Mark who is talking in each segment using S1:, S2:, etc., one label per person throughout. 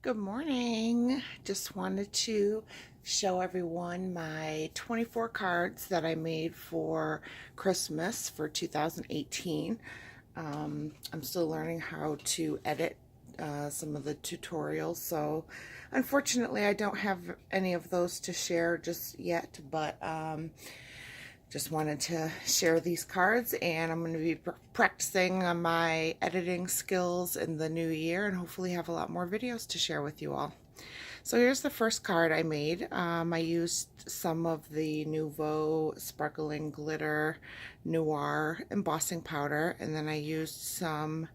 S1: Good morning. Just wanted to show everyone my 24 cards that I made for Christmas for 2018. I'm still learning how to edit some of the tutorials, so unfortunately I don't have any of those to share just yet, but just wanted to share these cards, and I'm going to be practicing on my editing skills in the new year and hopefully have a lot more videos to share with you all. So here's the first card I made. I used some of the Nuvo Sparkling Glitter Noir embossing powder, and then I used some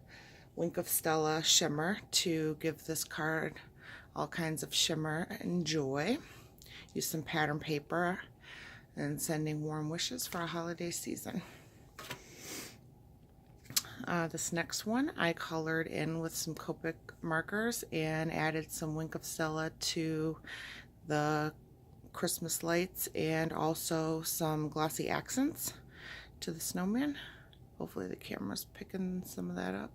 S1: Wink of Stella shimmer to give this card all kinds of shimmer and joy. Used some pattern paper and sending warm wishes for a holiday season. This next one I colored in with some copic markers and added some Wink of Stella to the Christmas lights and also some glossy accents to the snowman. Hopefully the camera's picking some of that up.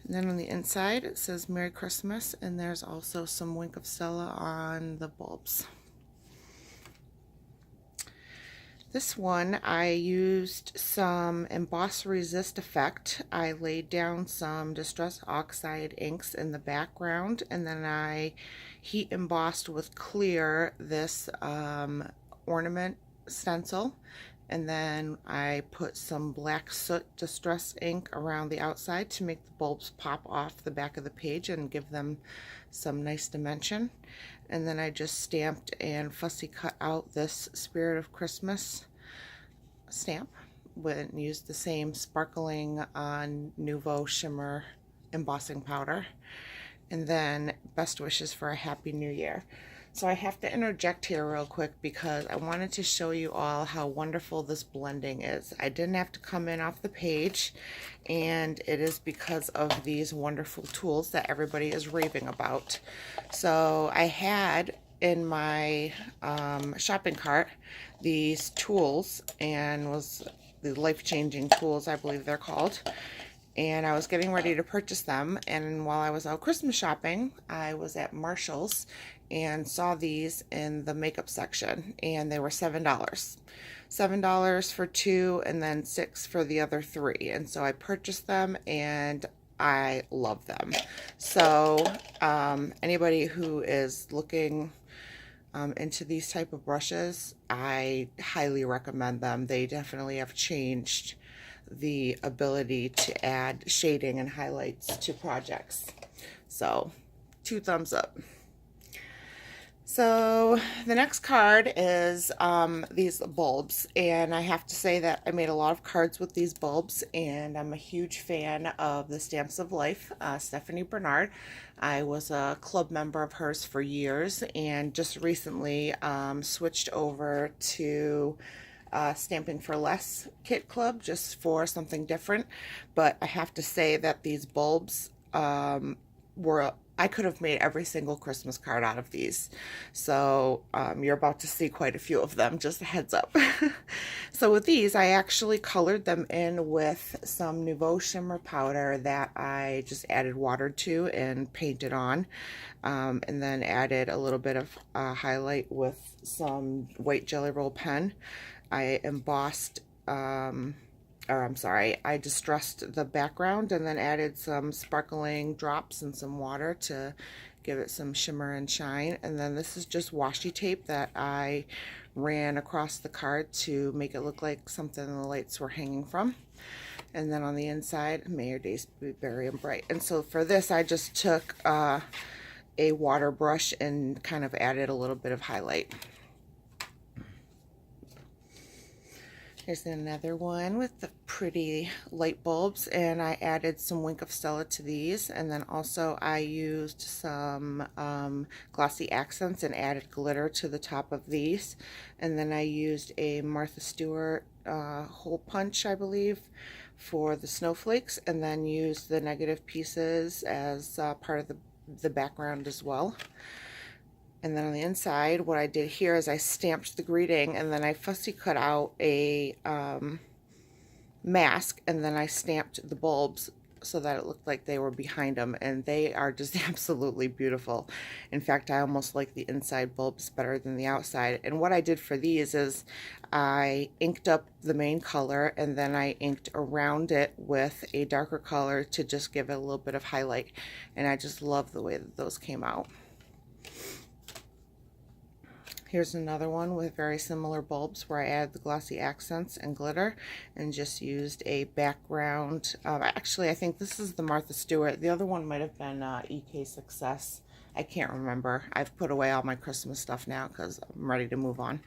S1: And then on the inside it says Merry Christmas, and there's also some Wink of Stella on the bulbs. This one I used some emboss resist effect. I laid down some distress oxide inks in the background, and then I heat embossed with clear this ornament stencil, and then I put some black soot distress ink around the outside to make the bulbs pop off the back of the page and give them some nice dimension. And then I just stamped and fussy cut out this Spirit of Christmas stamp and used the same sparkling Nuvo shimmer embossing powder. And then best wishes for a happy new year. So I have to interject here real quick because I wanted to show you all how wonderful this blending is. I didn't have to come in off the page, and it is because of these wonderful tools that everybody is raving about. So I had in my shopping cart these tools, and was the life-changing tools, I believe they're called. And I was getting ready to purchase them, and while I was out Christmas shopping, I was at Marshall's and saw these in the makeup section, and they were $7. $7 for two, and then $6 for the other three. And so I purchased them, and I love them. So anybody who is looking into these type of brushes, I highly recommend them. They definitely have changed the ability to add shading and highlights to projects. So 2 thumbs up. So the next card is these bulbs, and I have to say that I made a lot of cards with these bulbs, and I'm a huge fan of the Stamps of Life, Stephanie Bernard. I was a club member of hers for years, and just recently switched over to Stamping for Less Kit Club just for something different. But I have to say that these bulbs I could have made every single Christmas card out of these. So you're about to see quite a few of them, just a heads up. So with these, I actually colored them in with some Nuvo shimmer powder that I just added water to and painted on. And then added a little bit of highlight with some white Jelly Roll pen. I embossed I distressed the background and then added some sparkling drops and some water to give it some shimmer and shine. And then this is just washi tape that I ran across the card to make it look like something the lights were hanging from. And then on the inside, may your days be merry and bright. And so for this, I just took a water brush and kind of added a little bit of highlight. Here's another one with the pretty light bulbs, and I added some Wink of Stella to these, and then also I used some glossy accents and added glitter to the top of these. And then I used a Martha Stewart hole punch, I believe, for the snowflakes, and then used the negative pieces as part of the background as well. And then on the inside, what I did here is I stamped the greeting, and then I fussy cut out a mask, and then I stamped the bulbs so that it looked like they were behind them, and they are just absolutely beautiful. In fact, I almost like the inside bulbs better than the outside. And what I did for these is I inked up the main color, and then I inked around it with a darker color to just give it a little bit of highlight, and I just love the way that those came out. Here's another one with very similar bulbs where I added the glossy accents and glitter and just used a background. Actually, I think this is the Martha Stewart. The other one might have been EK Success. I can't remember. I've put away all my Christmas stuff now because I'm ready to move on.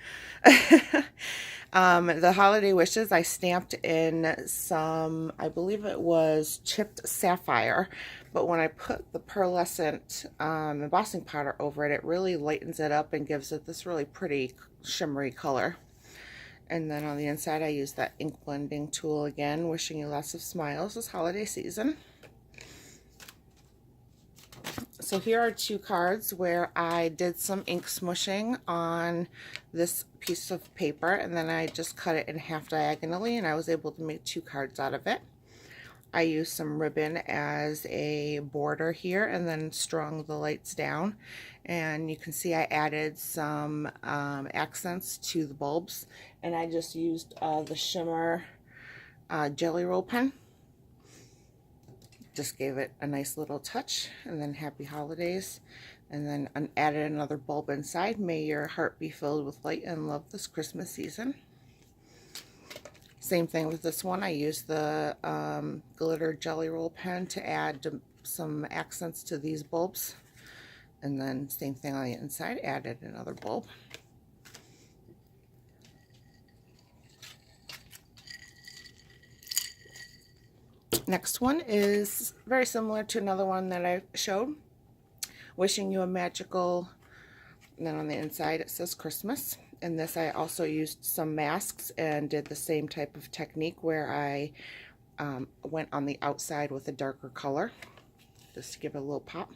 S1: The holiday wishes, I stamped in some, I believe it was chipped sapphire, but when I put the pearlescent embossing powder over it, it really lightens it up and gives it this really pretty shimmery color. And then on the inside, I used that ink blending tool again, wishing you lots of smiles this holiday season. So here are two cards where I did some ink smushing on this piece of paper, and then I just cut it in half diagonally, and I was able to make two cards out of it. I used some ribbon as a border here and then strung the lights down, and you can see I added some accents to the bulbs, and I just used the shimmer jelly roll pen. Just gave it a nice little touch, and then happy holidays, and then added another bulb inside. May your heart be filled with light and love this Christmas season. Same thing with this one. I used the glitter jelly roll pen to add some accents to these bulbs, and then same thing on the inside, added another bulb. Next one is very similar to another one that I showed, wishing you a magical, and then on the inside it says Christmas. In this I also used some masks and did the same type of technique where I went on the outside with a darker color just to give it a little pop.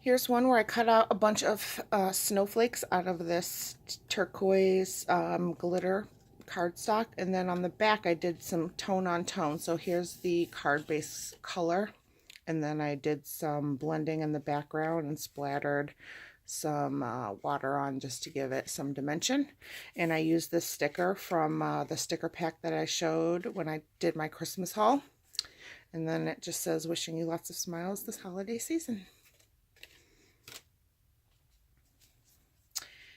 S1: Here's one where I cut out a bunch of snowflakes out of this turquoise glitter cardstock, and then on the back I did some tone on tone. So here's the card base color, and then I did some blending in the background and splattered some water on just to give it some dimension. And I used this sticker from the sticker pack that I showed when I did my Christmas haul, and then it just says wishing you lots of smiles this holiday season.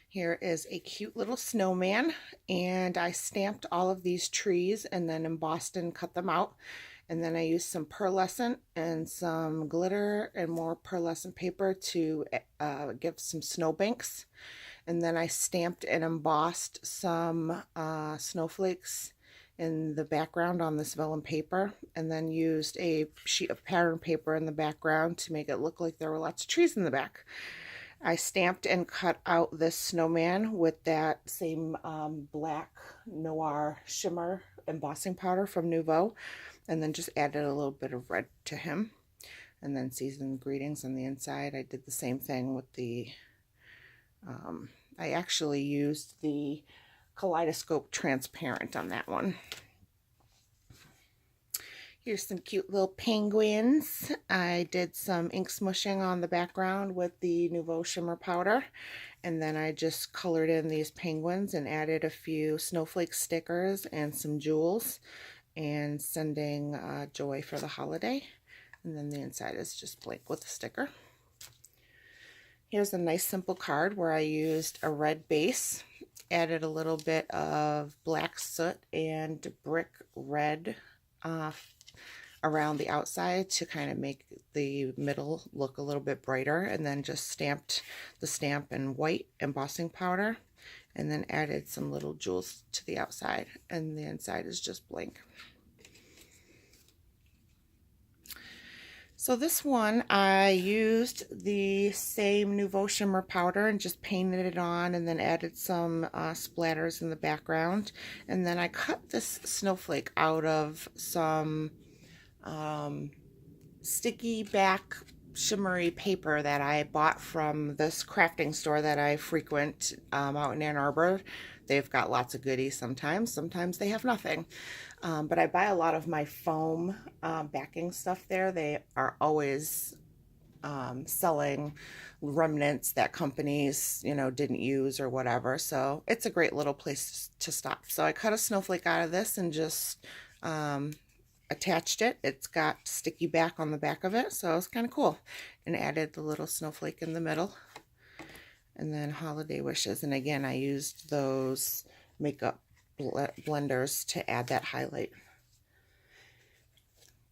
S1: Here is a cute little snowman, and I stamped all of these trees and then embossed and cut them out. And then I used some pearlescent and some glitter and more pearlescent paper to give some snowbanks. And then I stamped and embossed some snowflakes in the background on this vellum paper, and then used a sheet of pattern paper in the background to make it look like there were lots of trees in the back. I stamped and cut out this snowman with that same black noir shimmer embossing powder from Nuvo, and then just added a little bit of red to him. And then seasoned greetings on the inside. I did the same thing with the, I actually used the kaleidoscope transparent on that one. Here's some cute little penguins. I did some ink smushing on the background with the Nuvo shimmer powder, and then I just colored in these penguins and added a few snowflake stickers and some jewels, and sending joy for the holiday. And then the inside is just blank with a sticker. Here's a nice simple card where I used a red base, added a little bit of black soot and brick red around the outside to kind of make the middle look a little bit brighter, and then just stamped the stamp in white embossing powder, and then added some little jewels to the outside, and the inside is just blank. So this one I used the same Nuvo shimmer powder and just painted it on, and then added some splatters in the background, and then I cut this snowflake out of some sticky back shimmery paper that I bought from this crafting store that I frequent out in Ann Arbor. They've got lots of goodies sometimes they have nothing. But I buy a lot of my foam backing stuff there. They are always selling remnants that companies, didn't use or whatever. So it's a great little place to stop. So I cut a snowflake out of this and just attached it. It's got sticky back on the back of it, so it's kind of cool. And added the little snowflake in the middle. And then holiday wishes. And again, I used those makeup blenders to add that highlight.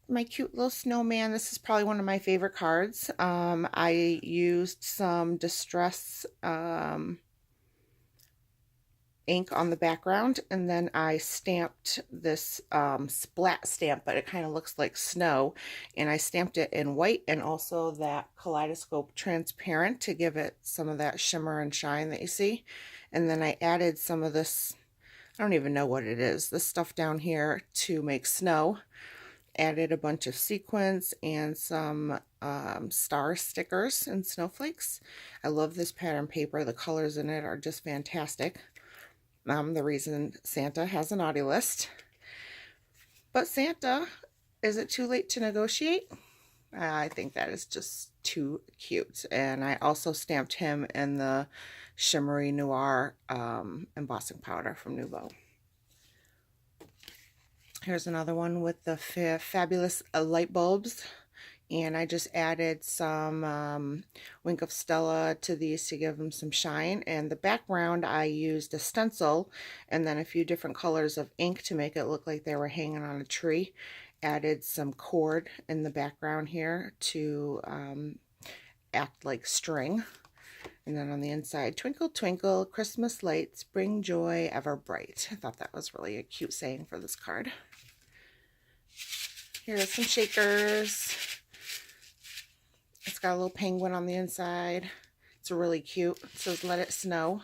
S1: My cute little snowman. This is probably one of my favorite cards. I used some distress ink on the background, and then I stamped this splat stamp, but it kind of looks like snow, and I stamped it in white and also that kaleidoscope transparent to give it some of that shimmer and shine that you see. And then I added some of this, I don't even know what it is, this stuff down here to make snow. Added a bunch of sequins and some star stickers and snowflakes. I love this pattern paper. The colors in it are just fantastic. The reason Santa has a naughty list. But Santa, is it too late to negotiate? I think that is just too cute. And I also stamped him in the shimmery noir embossing powder from Nuvo. Here's another one with the fabulous light bulbs. And I just added some Wink of Stella to these to give them some shine. And the background, I used a stencil and then a few different colors of ink to make it look like they were hanging on a tree. Added some cord in the background here to act like string. And then on the inside, twinkle, twinkle, Christmas lights, bring joy ever bright. I thought that was really a cute saying for this card. Here are some shakers. It's got a little penguin on the inside. It's really cute. It says let it snow.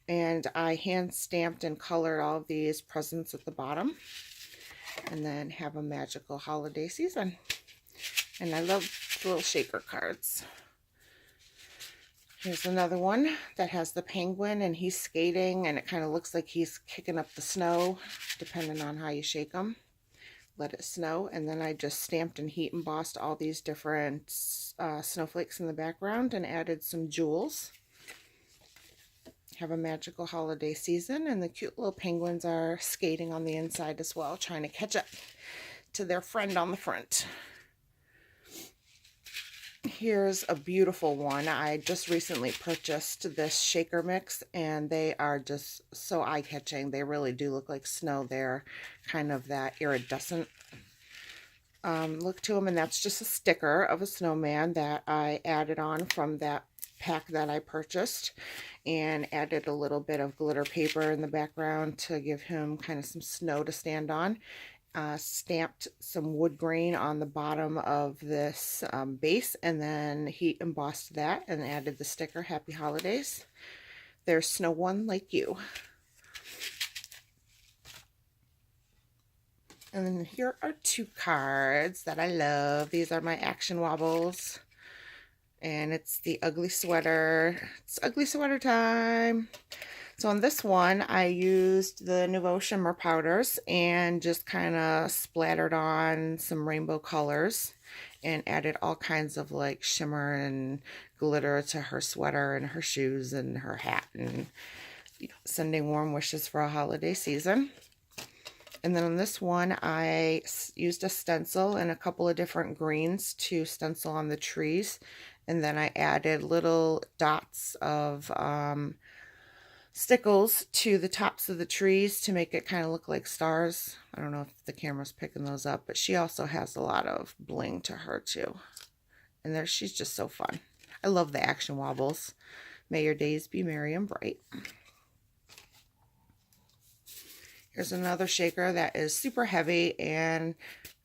S1: And I hand stamped and colored all of these presents at the bottom. And then have a magical holiday season. And I love the little shaker cards. Here's another one that has the penguin and he's skating and it kind of looks like he's kicking up the snow depending on how you shake him. Let it snow. And then I just stamped and heat embossed all these different snowflakes in the background and added some jewels. Have a magical holiday season, and the cute little penguins are skating on the inside as well, trying to catch up to their friend on the front. Here's a beautiful one. I just recently purchased this shaker mix and they are just so eye-catching. They really do look like snow. They're kind of that iridescent look to them, and that's just a sticker of a snowman that I added on from that pack that I purchased, and added a little bit of glitter paper in the background to give him kind of some snow to stand on. Stamped some wood grain on the bottom of this base, and then heat embossed that and added the sticker Happy Holidays. There's Snow One Like You. And then here are two cards that I love. These are my action wobbles. And it's the ugly sweater. It's ugly sweater time. So on this one, I used the Nuvo shimmer powders and just kind of splattered on some rainbow colors and added all kinds of like shimmer and glitter to her sweater and her shoes and her hat, and sending warm wishes for a holiday season. And then on this one, I used a stencil and a couple of different greens to stencil on the trees. And then I added little dots of stickles to the tops of the trees to make it kind of look like stars. I don't know if the camera's picking those up, but she also has a lot of bling to her too. And she's just so fun. I love the action wobbles. May your days be merry and bright. Here's another shaker that is super heavy, and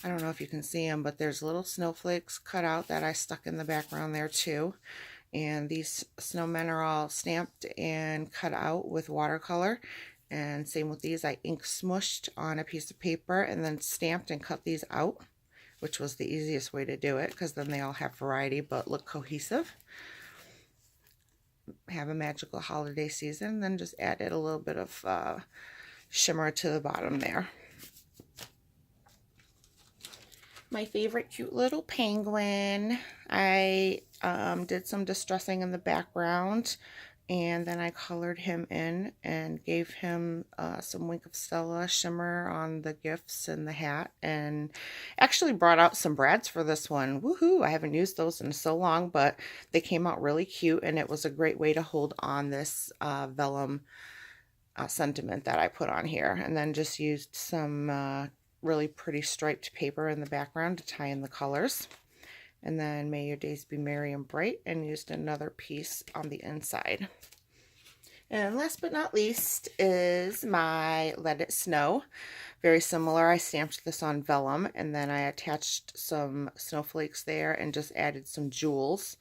S1: I don't know if you can see them, but there's little snowflakes cut out that I stuck in the background there too. And these snowmen are all stamped and cut out with watercolor. And same with these, I ink smushed on a piece of paper and then stamped and cut these out, which was the easiest way to do it because then they all have variety but look cohesive. Have a magical holiday season, then just added a little bit of shimmer to the bottom there. My favorite cute little penguin. I did some distressing in the background, and then I colored him in and gave him some Wink of Stella shimmer on the gifts and the hat, and actually brought out some brads for this one. Woohoo! I haven't used those in so long, but they came out really cute, and it was a great way to hold on this vellum sentiment that I put on here. And then just used some really pretty striped paper in the background to tie in the colors. And then May Your Days Be Merry and Bright, and used another piece on the inside. And last but not least is my Let It Snow. Very similar. I stamped this on vellum, and then I attached some snowflakes there and just added some jewels.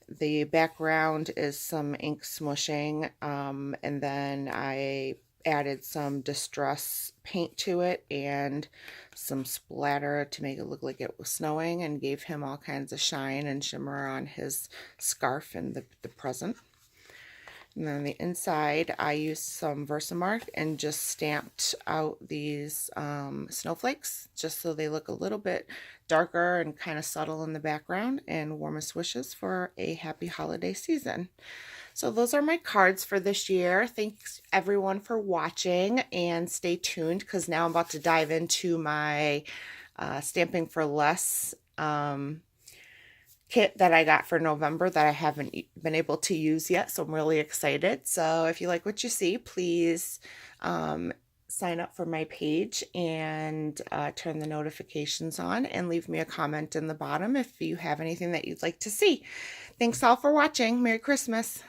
S1: The background is some ink smushing, and then I added some distress paint to it and some splatter to make it look like it was snowing, and gave him all kinds of shine and shimmer on his scarf and the present. And then on the inside, I used some Versamark and just stamped out these snowflakes, just so they look a little bit darker and kind of subtle in the background, and warmest wishes for a happy holiday season. So those are my cards for this year. Thanks everyone for watching, and stay tuned because now I'm about to dive into my Stamping for Less kit that I got for November that I haven't been able to use yet, so I'm really excited. So if you like what you see, please sign up for my page and turn the notifications on, and leave me a comment in the bottom if you have anything that you'd like to see. Thanks all for watching. Merry Christmas.